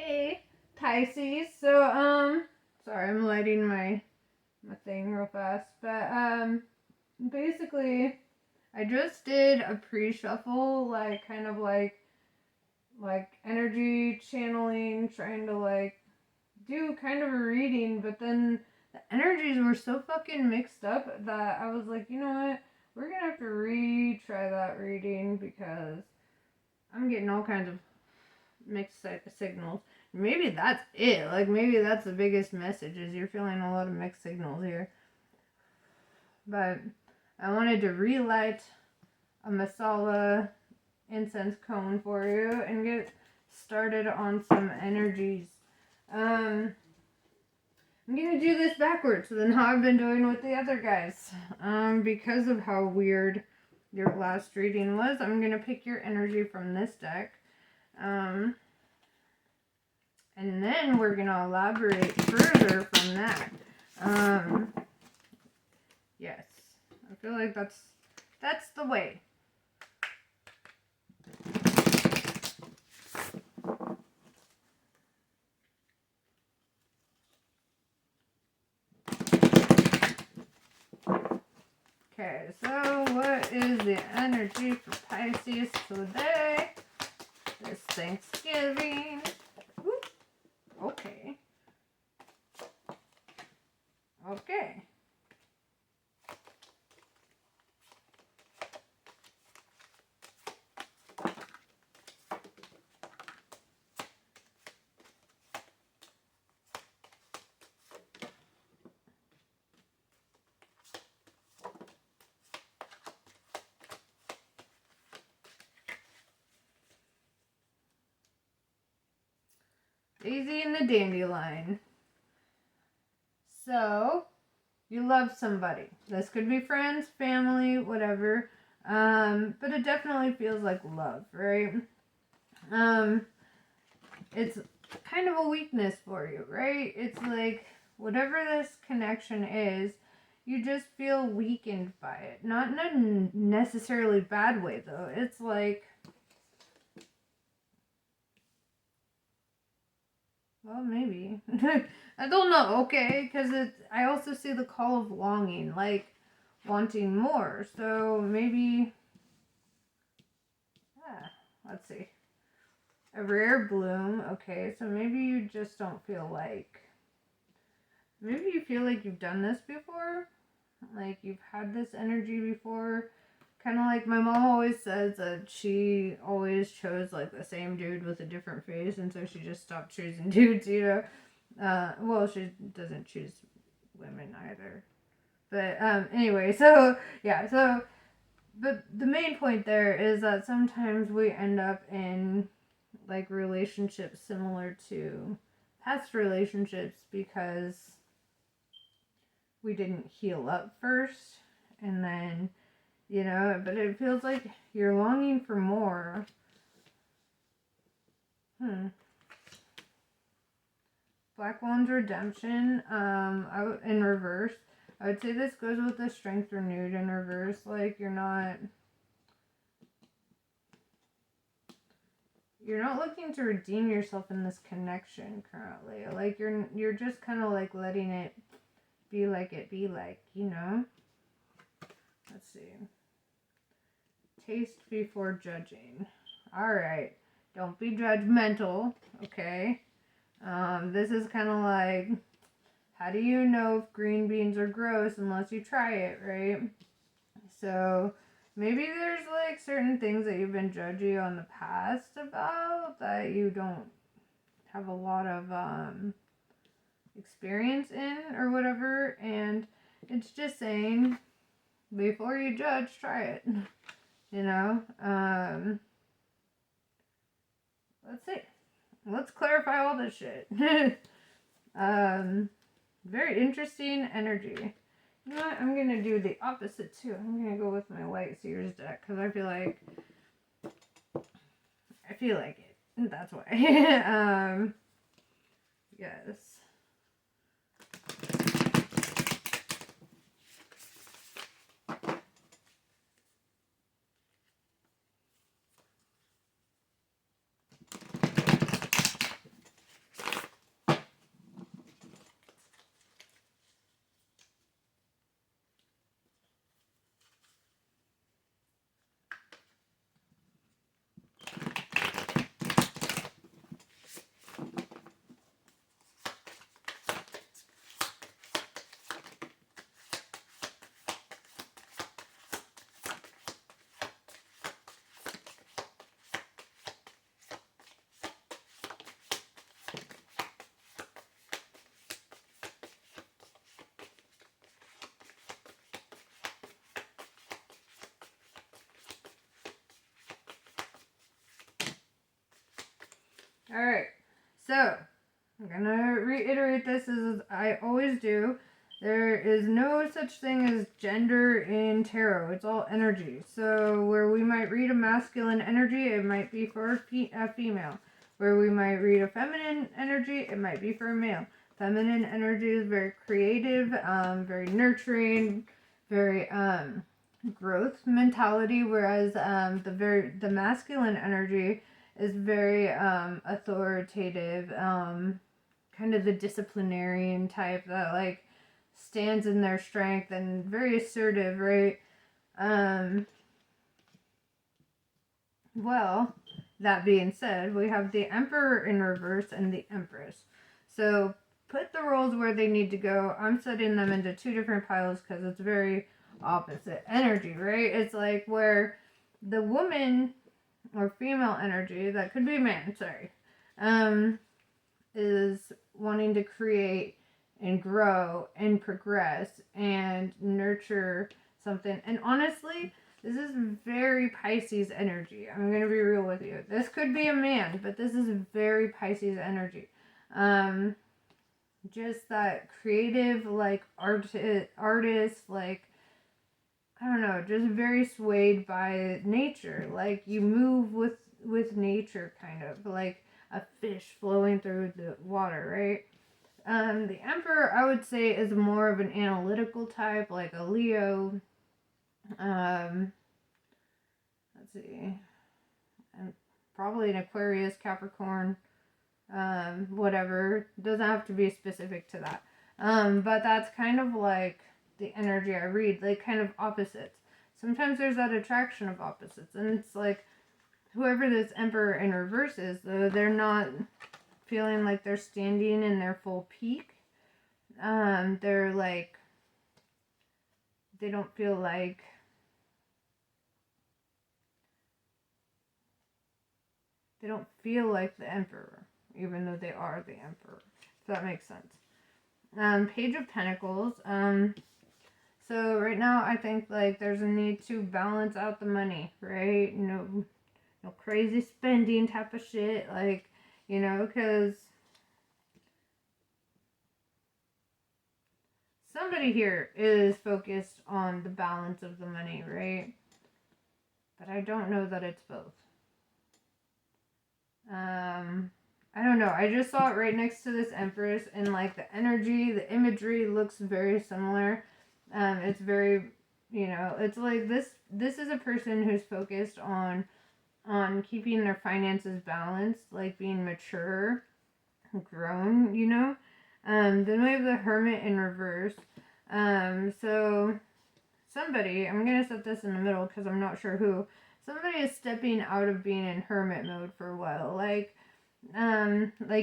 Hey, Pisces. So, sorry, I'm lighting my thing real fast, but basically, I just did a pre-shuffle, like kind of like energy channeling, trying to like do kind of a reading, but then the energies were so fucking mixed up that I was like, you know what? We're gonna have to retry that reading because I'm getting all kinds of mixed signals. Maybe that's it. Like, maybe that's the biggest message is you're feeling a lot of mixed signals here. But I wanted to relight a masala incense cone for you and get started on some energies. I'm gonna do this backwards than how I've been doing with the other guys. Because of how weird your last reading was, I'm gonna pick your energy from this deck. And then we're going to elaborate further from that. Yes. I feel like that's the way. Okay, so what is the energy for Pisces today? This Thanksgiving. Whoop. Okay. Okay. Daisy and the Dandelion. So, you love somebody. This could be friends, family, whatever. But it definitely feels like love, right? It's kind of a weakness for you, right? It's like whatever this connection is, you just feel weakened by it. Not in a necessarily bad way, though. It's like, well, maybe. I don't know, okay? Because I also see the call of longing, like wanting more. So maybe, let's see. A rare bloom, okay. So maybe you just don't feel like, maybe you feel like you've done this before. Like you've had this energy before. Kind of like my mom always says that she always chose like the same dude with a different face, and so she just stopped choosing dudes, you know. Well, she doesn't choose women either. But anyway, so yeah, so but the main point there is that sometimes we end up in like relationships similar to past relationships because we didn't heal up first, and then, you know, but it feels like you're longing for more. Black One's Redemption, in reverse. I would say this goes with the Strength Renewed in reverse. Like, you're not looking to redeem yourself in this connection currently. Like, you're just kind of like letting it be like, you know? Let's see. Taste before judging. Alright. Don't be judgmental, okay? This is kind of like, how do you know if green beans are gross unless you try it, right? So, maybe there's like certain things that you've been judgy on the past about that you don't have a lot of, experience in or whatever, and it's just saying, before you judge, try it, you know? Let's see. Let's clarify all this shit. Very interesting energy. You know what? I'm going to do the opposite too. I'm going to go with my White Seers deck because I feel like it. That's why. Yes. Alright, so I'm gonna reiterate this as I always do. There is no such thing as gender in tarot. It's all energy. So where we might read a masculine energy, it might be for a female. Where we might read a feminine energy, it might be for a male. Feminine energy is very creative, very nurturing, very growth mentality, whereas the masculine energy is very authoritative, kind of the disciplinarian type that like stands in their strength and very assertive, right? Well, that being said, we have the Emperor in reverse and the Empress. So put the roles where they need to go. I'm setting them into two different piles because it's very opposite energy, right? It's like where the woman or female energy, that could be man, sorry, is wanting to create and grow and progress and nurture something. And honestly, this is very Pisces energy. I'm going to be real with you. This could be a man, but this is very Pisces energy. Just that creative, like artist, like, I don't know, just very swayed by nature. Like you move with nature, kind of like a fish flowing through the water, right? The Emperor, I would say, is more of an analytical type, like a Leo. Let's see, and probably an Aquarius, Capricorn, whatever. Doesn't have to be specific to that. But that's kind of like the energy I read, like kind of opposites. Sometimes there's that attraction of opposites, and it's like whoever this Emperor in reverse is, though, they're not feeling like they're standing in their full peak. They're like, they don't feel like the Emperor, even though they are the Emperor. If that makes sense. Page of Pentacles. So right now I think like there's a need to balance out the money, right? No crazy spending type of shit, like, because somebody here is focused on the balance of the money, right? But I don't know that it's both. I don't know. I just saw it right next to this Empress, and like the energy, the imagery looks very similar. It's very, it's like this is a person who's focused on keeping their finances balanced, like being mature, grown, Then we have the Hermit in reverse. So somebody, I'm going to set this in the middle because I'm not sure who. Somebody is stepping out of being in hermit mode for a while. Like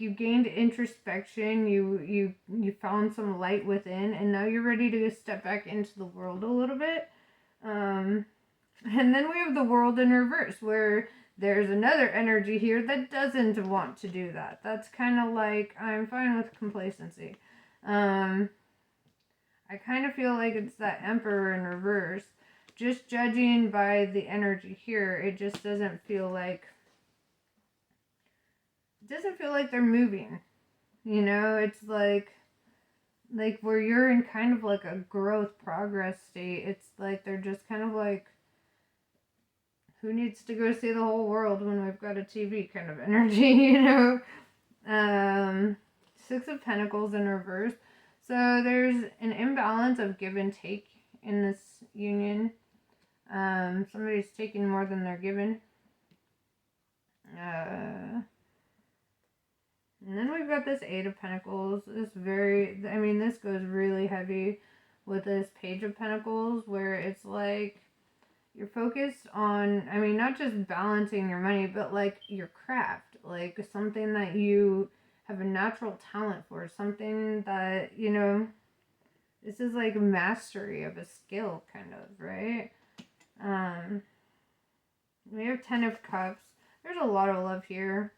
you gained introspection, you found some light within, and now you're ready to step back into the world a little bit. And then we have the World in reverse, where there's another energy here that doesn't want to do that. That's kind of like, I'm fine with complacency. I kind of feel like it's that Emperor in reverse. Just judging by the energy here, it just doesn't feel like they're moving. It's like where you're in kind of like a growth progress state. It's like they're just kind of like, who needs to go see the whole world when we've got a TV kind of energy, Six of Pentacles in reverse. So there's an imbalance of give and take in this union. Somebody's taking more than they're given. And then we've got this Eight of Pentacles. This goes really heavy with this Page of Pentacles, where it's like you're focused on, not just balancing your money, but like your craft, like something that you have a natural talent for, something that, this is like mastery of a skill, kind of, right? We have 10 of Cups. There's a lot of love here.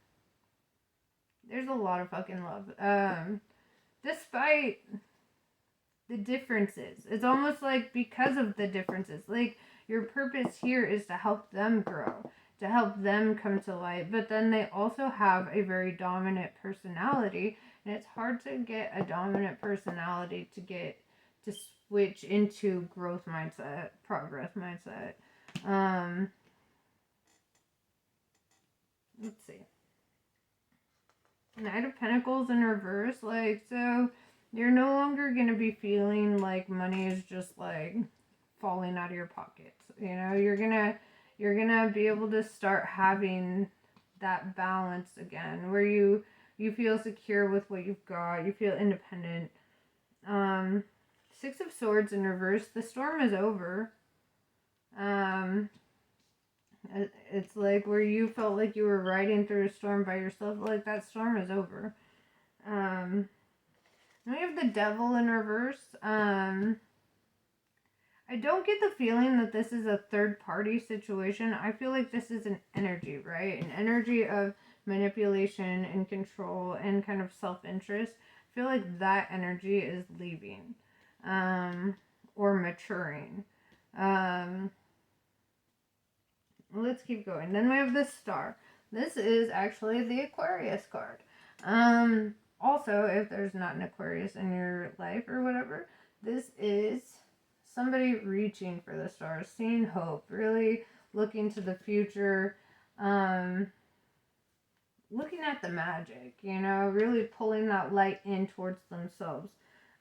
There's a lot of fucking love. Despite the differences. It's almost like because of the differences. Like, your purpose here is to help them grow. to help them come to light. But then they also have a very dominant personality, and it's hard to get a dominant personality to switch into growth mindset, progress mindset. Let's see. Knight of Pentacles in reverse, like, so you're no longer going to be feeling like money is just like falling out of your pockets. You know, you're going to be able to start having that balance again where you feel secure with what you've got, you feel independent. Six of Swords in reverse, the storm is over. It's like where you felt like you were riding through a storm by yourself, like that storm is over. We have the Devil in reverse. I don't get the feeling that this is a third party situation. I feel like this is an energy, right? An energy of manipulation and control and kind of self-interest. I feel like that energy is leaving or maturing. Let's keep going. Then we have the Star. This is actually the Aquarius card. Also, if there's not an Aquarius in your life or whatever, this is somebody reaching for the stars, seeing hope, really looking to the future, looking at the magic, you know, really pulling that light in towards themselves.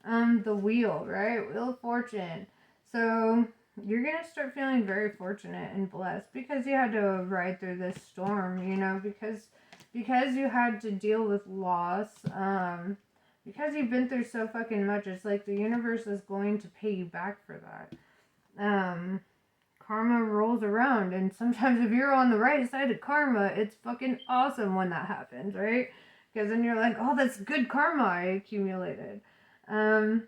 The Wheel, right? Wheel of Fortune. So you're going to start feeling very fortunate and blessed because you had to ride through this storm, you know, because you had to deal with loss, because you've been through so fucking much. It's like the universe is going to pay you back for that. Karma rolls around, and sometimes if you're on the right side of karma, it's fucking awesome when that happens, right? Because then you're like, oh, that's good karma I accumulated. Four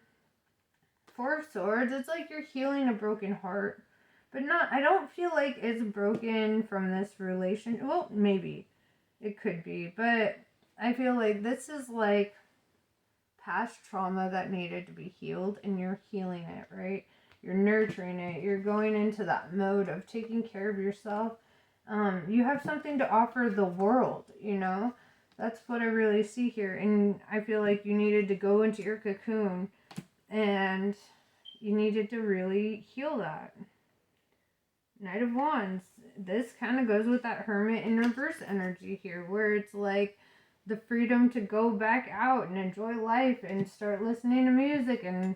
of Swords, it's like you're healing a broken heart, but I don't feel like it's broken from this relation. Well, maybe it could be, but I feel like this is like past trauma that needed to be healed, and you're healing it, right? You're nurturing it. You're going into that mode of taking care of yourself. You have something to offer the world, you know? That's what I really see here. And I feel like you needed to go into your cocoon and you needed to really heal that. Knight of Wands. This kind of goes with that Hermit in reverse energy here, where it's like the freedom to go back out and enjoy life and start listening to music and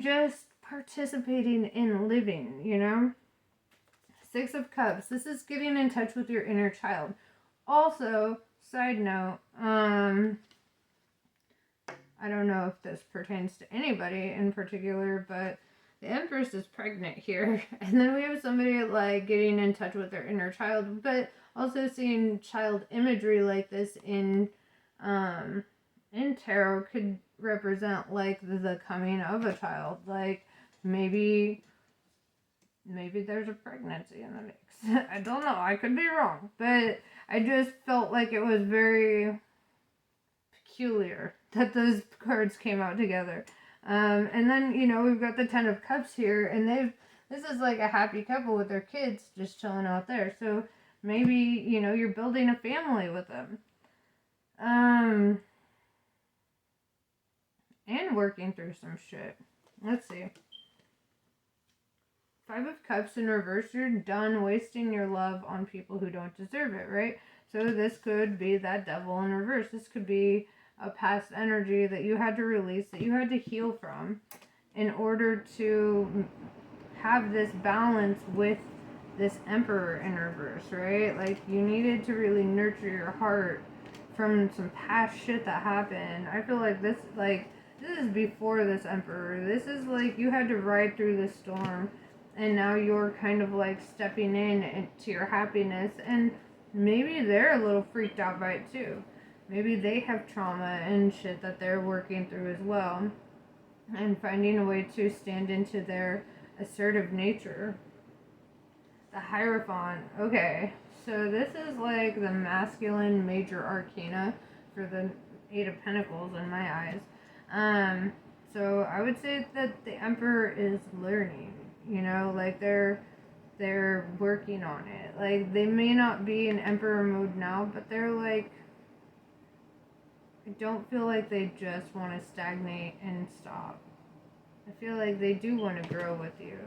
just participating in living, you know? Six of Cups. This is getting in touch with your inner child. Also, side note, I don't know if this pertains to anybody in particular, but the Empress is pregnant here. And then we have somebody like getting in touch with their inner child, but also seeing child imagery like this in tarot could represent like the coming of a child. Like maybe there's a pregnancy in the mix. I don't know. I could be wrong, but I just felt like it was very peculiar that those cards came out together. And then, you know, we've got the Ten of Cups here, and this is like a happy couple with their kids just chilling out there. So maybe, you know, you're building a family with them. And working through some shit. Let's see. Five of Cups in reverse, you're done wasting your love on people who don't deserve it, right? So this could be that Devil in reverse. This could be a past energy that you had to release, that you had to heal from in order to have this balance with this Emperor in reverse, right? Like you needed to really nurture your heart from some past shit that happened. I feel like this is before this Emperor. This is like you had to ride through the storm, and now you're kind of like stepping into your happiness, and maybe they're a little freaked out by it too. Maybe they have trauma and shit that they're working through as well, and finding a way to stand into their assertive nature. The Hierophant. Okay, so this is like the masculine major arcana for the Eight of Pentacles in my eyes. So I would say that the Emperor is learning, you know, like they're they're working on it. Like, they may not be in Emperor mode now, but they're like, I don't feel like they just want to stagnate and stop. I feel like they do want to grow with you.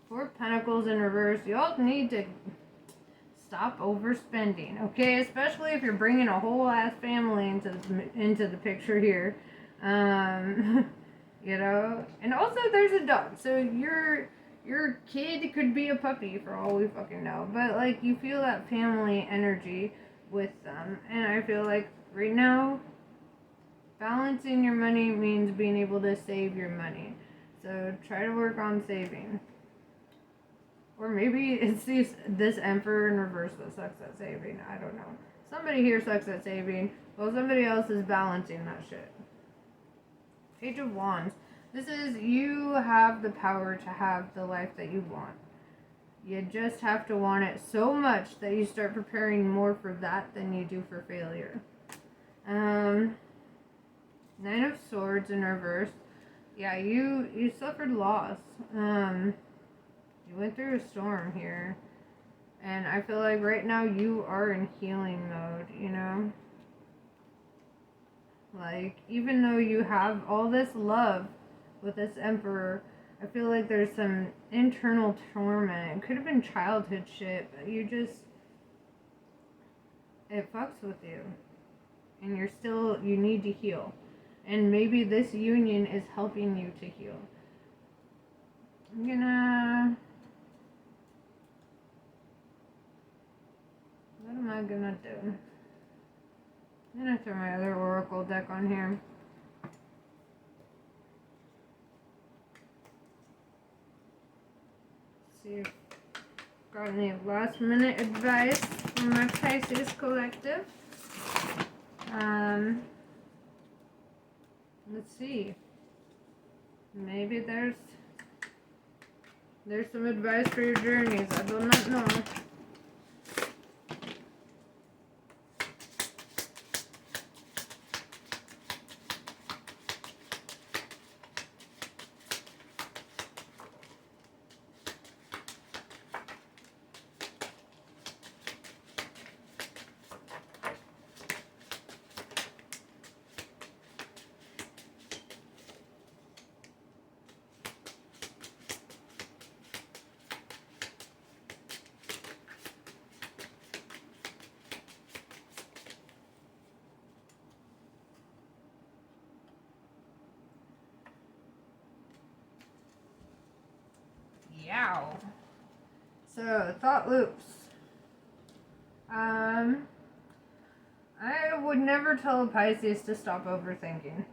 Four of Pentacles in reverse. Y'all need to stop overspending, okay? Especially if you're bringing a whole ass family into the picture here. You know? And also there's a dog. So your kid could be a puppy for all we fucking know. But, like, you feel that family energy with them. And I feel like right now, balancing your money means being able to save your money. So try to work on saving. Or maybe it's this Emperor in reverse that sucks at saving. I don't know. Somebody here sucks at saving, while somebody else is balancing that shit. Page of Wands. This is, you have the power to have the life that you want. You just have to want it so much that you start preparing more for that than you do for failure. 9 of Swords in reverse. Yeah, you suffered loss. You went through a storm here. And I feel like right now you are in healing mode, you know? Like, even though you have all this love with this Emperor, I feel like there's some internal torment. It could have been childhood shit, but you just, it fucks with you. And you need to heal. And maybe this union is helping you to heal. What am I gonna do? I'm gonna throw my other Oracle deck on here. See if I've got any last minute advice from my Pisces collective. Let's see. Maybe there's some advice for your journeys. I do not know. Yow. So, thought loops. I would never tell a Pisces to stop overthinking.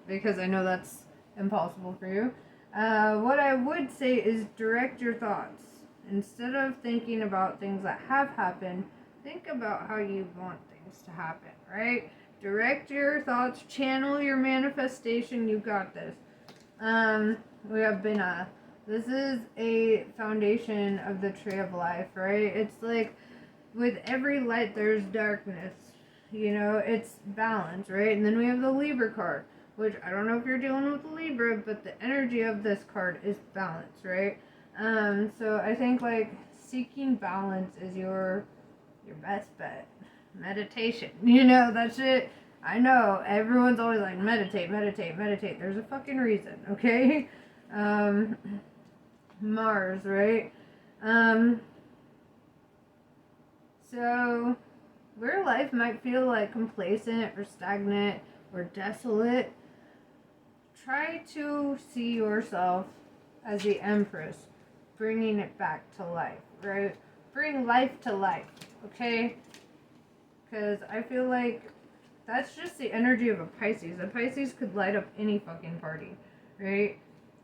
Because I know that's impossible for you. What I would say is direct your thoughts. Instead of thinking about things that have happened, think about how you want things to happen, right? Direct your thoughts, channel your manifestation, you got this. We have Binah. This is a foundation of the tree of life, right? It's like, with every light there's darkness, you know, it's balance, right? And then we have the Libra card, which I don't know if you're dealing with the Libra, but the energy of this card is balance, right? So I think, like, seeking balance is your best bet. Meditation, you know, that's it. I know everyone's always like, meditate. There's a fucking reason, okay? Mars, right? So where life might feel like complacent or stagnant or desolate, try to see yourself as the Empress, bringing it back to life, right? Bring life to life, okay? Because I feel like that's just the energy of a Pisces. A Pisces could light up any fucking party, right?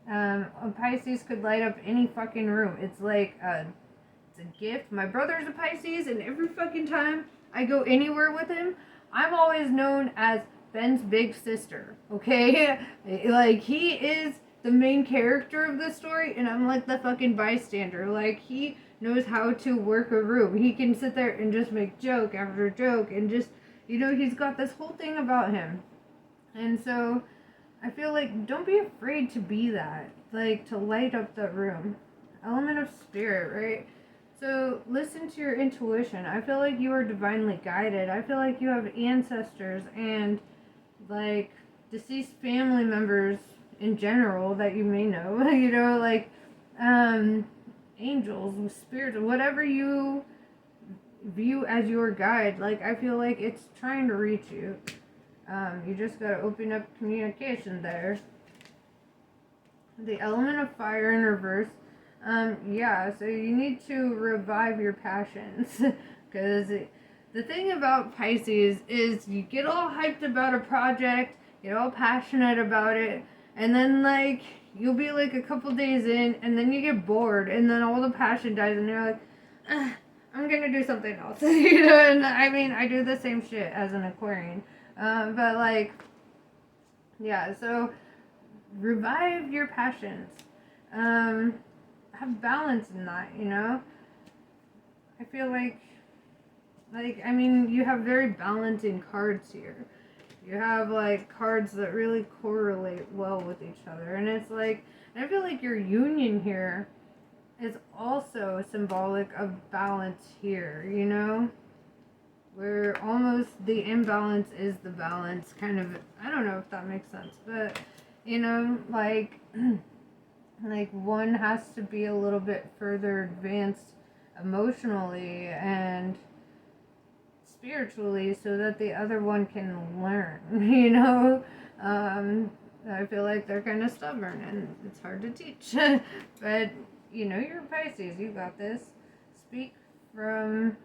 A Pisces could light up any fucking room. It's like it's a gift. My brother's a Pisces, and every fucking time I go anywhere with him, I'm always known as Ben's big sister, okay? Like, he is the main character of the story, and I'm like the fucking bystander. Like, he knows how to work a room. He can sit there and just make joke after joke, and just, you know, he's got this whole thing about him. And so I feel like don't be afraid to be that, like to light up the room. Element of spirit, right? So listen to your intuition. I feel like you are divinely guided. I feel like you have ancestors and like deceased family members in general that you may know, you know, like angels, spirits, whatever you view as your guide. Like I feel like it's trying to reach you. You just gotta open up communication there. The element of fire in reverse. Yeah, so you need to revive your passions. Because the thing about Pisces is you get all hyped about a project, get all passionate about it, and then, like, you'll be like a couple days in, and then you get bored, and then all the passion dies, and you're like, I'm gonna do something else. You know, and I mean, I do the same shit as an Aquarian. But, like, yeah, so revive your passions. Have balance in that, you know? I feel like, I mean, you have very balancing cards here. You have, like, cards that really correlate well with each other. And it's like, I feel like your union here is also symbolic of balance here, you know? Where almost the imbalance is the balance, kind of. I don't know if that makes sense, but, you know, like, like one has to be a little bit further advanced emotionally and spiritually so that the other one can learn, you know. I feel like they're kind of stubborn and it's hard to teach. But you know, you're Pisces, you got this. Speak from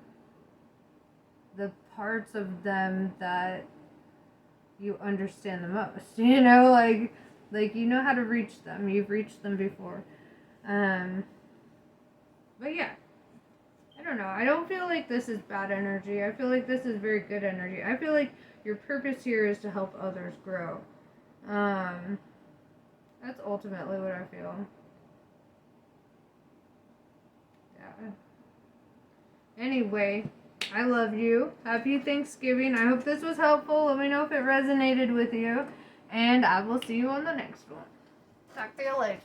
the parts of them that you understand the most, you know, like you know how to reach them. You've reached them before. But yeah, I don't know. I don't feel like this is bad energy. I feel like this is very good energy. I feel like your purpose here is to help others grow. That's ultimately what I feel. Yeah. Anyway, I love you. Happy Thanksgiving. I hope this was helpful. Let me know if it resonated with you. And I will see you on the next one. Talk to you later.